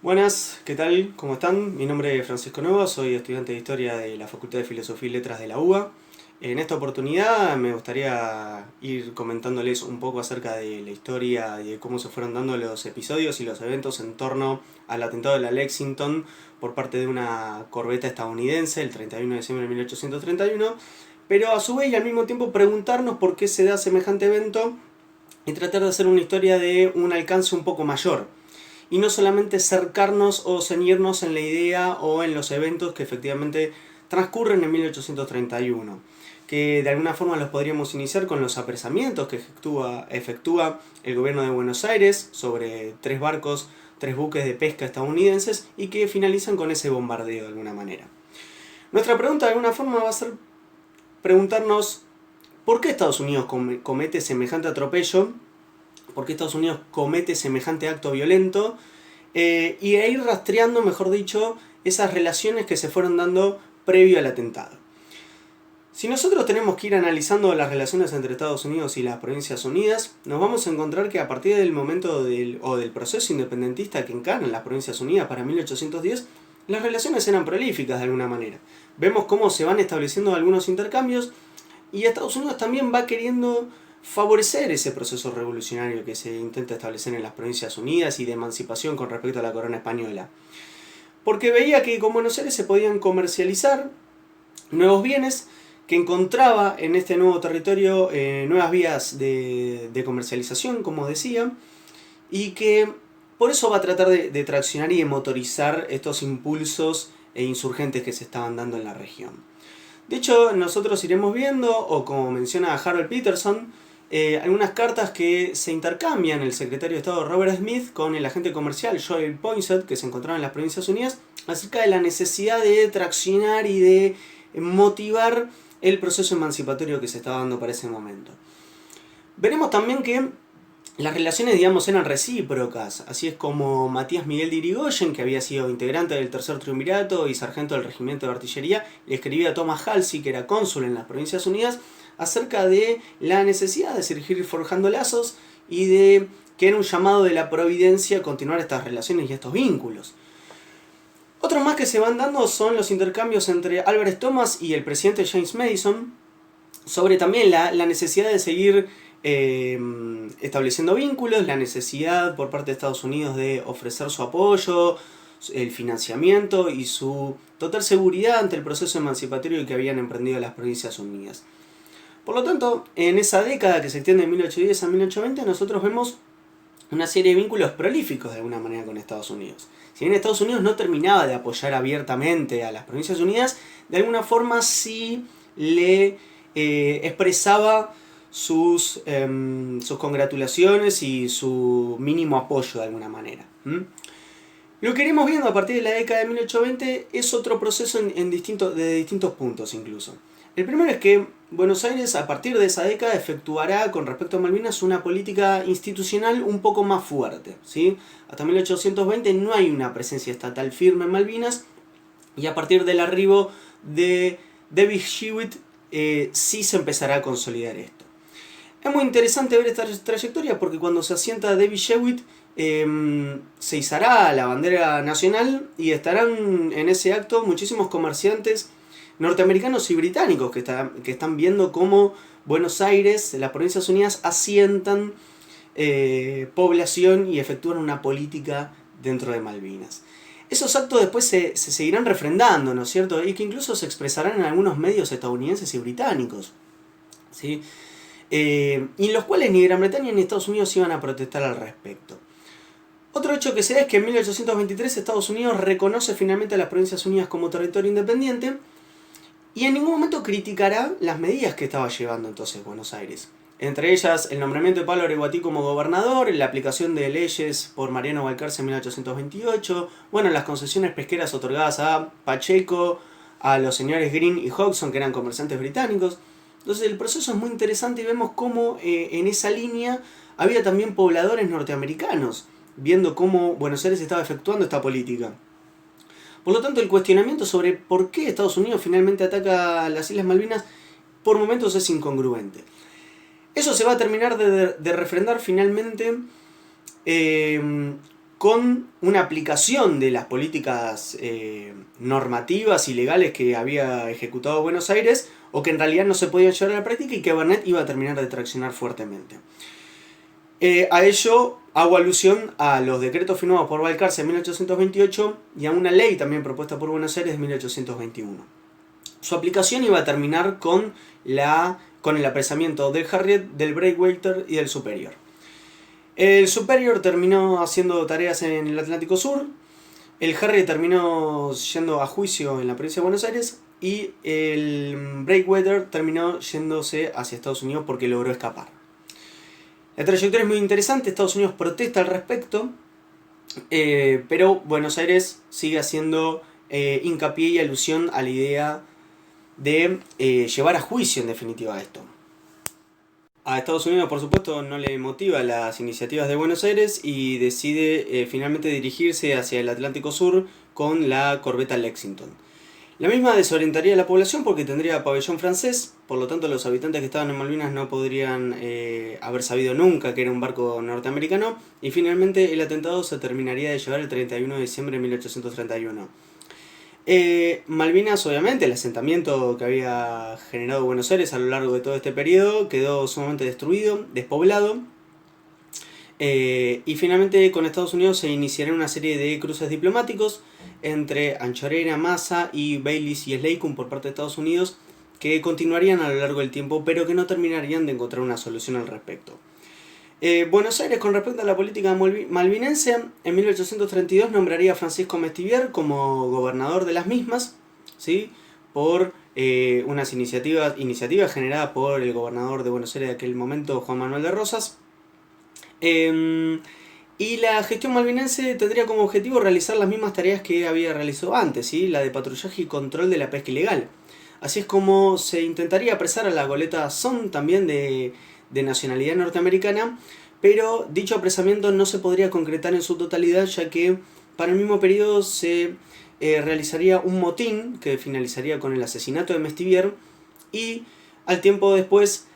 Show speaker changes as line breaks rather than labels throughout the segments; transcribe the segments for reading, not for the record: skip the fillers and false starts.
Buenas, ¿qué tal? ¿Cómo están? Mi nombre es Francisco Nuevo, soy estudiante de Historia de la Facultad de Filosofía y Letras de la UBA. En esta oportunidad me gustaría ir comentándoles un poco acerca de la historia y de cómo se fueron dando los episodios y los eventos en torno al atentado de la Lexington por parte de una corbeta estadounidense el 31 de diciembre de 1831, pero a su vez y al mismo tiempo preguntarnos por qué se da semejante evento y tratar de hacer una historia de un alcance un poco mayor y no solamente cercarnos o ceñirnos en la idea o en los eventos que efectivamente transcurren en 1831, que de alguna forma los podríamos iniciar con los apresamientos que efectúa el gobierno de Buenos Aires sobre tres buques de pesca estadounidenses y que finalizan con ese bombardeo de alguna manera. Nuestra pregunta de alguna forma va a ser preguntarnos por qué Estados Unidos comete semejante atropello, por qué Estados Unidos comete semejante acto violento, y a ir rastreando, mejor dicho, esas relaciones que se fueron dando previo al atentado. Si nosotros tenemos que ir analizando las relaciones entre Estados Unidos y las Provincias Unidas, nos vamos a encontrar que a partir del momento del proceso independentista que encarnan las Provincias Unidas para 1810, las relaciones eran prolíficas de alguna manera. Vemos cómo se van estableciendo algunos intercambios y Estados Unidos también va queriendo favorecer ese proceso revolucionario que se intenta establecer en las Provincias Unidas y de emancipación con respecto a la corona española. Porque veía que con Buenos Aires se podían comercializar nuevos bienes, que encontraba en este nuevo territorio nuevas vías de comercialización, como decía, y que por eso va a tratar de traccionar y de motorizar estos impulsos e insurgentes que se estaban dando en la región. De hecho, nosotros iremos viendo, o como menciona Harold Peterson, algunas cartas que se intercambian el secretario de Estado Robert Smith con el agente comercial Joel Poinsett, que se encontraba en las Provincias Unidas, acerca de la necesidad de traccionar y de motivar el proceso emancipatorio que se estaba dando para ese momento. Veremos también que las relaciones, digamos, eran recíprocas, así es como Matías Miguel de Irigoyen, que había sido integrante del Tercer Triunvirato y sargento del Regimiento de Artillería, le escribía a Thomas Halsey, que era cónsul en las Provincias Unidas, acerca de la necesidad de seguir forjando lazos y de que era un llamado de la providencia continuar estas relaciones y estos vínculos. Otros más que se van dando son los intercambios entre Albert Thomas y el presidente James Madison sobre también la necesidad de seguir estableciendo vínculos, la necesidad por parte de Estados Unidos de ofrecer su apoyo, el financiamiento y su total seguridad ante el proceso emancipatorio que habían emprendido las Provincias Unidas. Por lo tanto, en esa década que se extiende de 1810 a 1820, nosotros vemos una serie de vínculos prolíficos de alguna manera con Estados Unidos. Si bien Estados Unidos no terminaba de apoyar abiertamente a las Provincias Unidas, de alguna forma sí le expresaba sus congratulaciones y su mínimo apoyo de alguna manera. Lo que iremos viendo a partir de la década de 1820 es otro proceso de distintos puntos incluso. El primero es que Buenos Aires a partir de esa década efectuará con respecto a Malvinas una política institucional un poco más fuerte, ¿sí? Hasta 1820 no hay una presencia estatal firme en Malvinas y a partir del arribo de David Hewitt sí se empezará a consolidar esto. Es muy interesante ver esta trayectoria porque cuando se asienta David Hewitt se izará la bandera nacional y estarán en ese acto muchísimos comerciantes norteamericanos y británicos que están viendo cómo Buenos Aires, las Provincias Unidas, asientan población y efectúan una política dentro de Malvinas. Esos actos después se seguirán refrendando, ¿no es cierto? Y que incluso se expresarán en algunos medios estadounidenses y británicos, ¿sí? Y en los cuales ni Gran Bretaña ni Estados Unidos iban a protestar al respecto. Otro hecho que se da es que en 1823 Estados Unidos reconoce finalmente a las Provincias Unidas como territorio independiente y en ningún momento criticará las medidas que estaba llevando entonces Buenos Aires. Entre ellas el nombramiento de Pablo Areguatí como gobernador, la aplicación de leyes por Mariano Balcarce en 1828, bueno, las concesiones pesqueras otorgadas a Pacheco, a los señores Green y Hodgson, que eran comerciantes británicos. Entonces el proceso es muy interesante y vemos cómo en esa línea había también pobladores norteamericanos, viendo cómo Buenos Aires estaba efectuando esta política. Por lo tanto, el cuestionamiento sobre por qué Estados Unidos finalmente ataca las Islas Malvinas por momentos es incongruente. Eso se va a terminar de refrendar finalmente con una aplicación de las políticas normativas y legales que había ejecutado Buenos Aires, o que en realidad no se podían llevar a la práctica y que Bernet iba a terminar de traccionar fuertemente. A ello hago alusión a los decretos firmados por Balcarce en 1828 y a una ley también propuesta por Buenos Aires de 1821. Su aplicación iba a terminar con el apresamiento del Harriet, del Breakwater y del Superior. El Superior terminó haciendo tareas en el Atlántico Sur, el Harriet terminó yendo a juicio en la provincia de Buenos Aires y el Breakwater terminó yéndose hacia Estados Unidos porque logró escapar. La trayectoria es muy interesante, Estados Unidos protesta al respecto, pero Buenos Aires sigue haciendo hincapié y alusión a la idea de llevar a juicio en definitiva esto. A Estados Unidos, por supuesto, no le motiva las iniciativas de Buenos Aires y decide finalmente dirigirse hacia el Atlántico Sur con la corbeta Lexington. La misma desorientaría a la población porque tendría pabellón francés, por lo tanto los habitantes que estaban en Malvinas no podrían haber sabido nunca que era un barco norteamericano, y finalmente el atentado se terminaría de llevar el 31 de diciembre de 1831. Malvinas, obviamente, el asentamiento que había generado Buenos Aires a lo largo de todo este periodo quedó sumamente destruido, despoblado, y finalmente con Estados Unidos se iniciaría una serie de cruces diplomáticos entre Anchorena, Massa y Baylis y Slocum por parte de Estados Unidos, que continuarían a lo largo del tiempo, pero que no terminarían de encontrar una solución al respecto. Buenos Aires, con respecto a la política malvinense, en 1832 nombraría a Francisco Mestivier como gobernador de las mismas, ¿sí? Por unas iniciativas generadas por el gobernador de Buenos Aires de aquel momento, Juan Manuel de Rosas. Y la gestión malvinense tendría como objetivo realizar las mismas tareas que había realizado antes, ¿sí? La de patrullaje y control de la pesca ilegal. Así es como se intentaría apresar a la goleta Son, también de nacionalidad norteamericana, pero dicho apresamiento no se podría concretar en su totalidad, ya que para el mismo periodo se realizaría un motín que finalizaría con el asesinato de Mestivier, y al tiempo después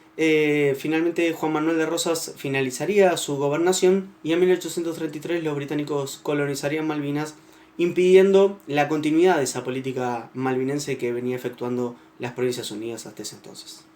finalmente Juan Manuel de Rosas finalizaría su gobernación y en 1833 los británicos colonizarían Malvinas, impidiendo la continuidad de esa política malvinense que venía efectuando las Provincias Unidas hasta ese entonces.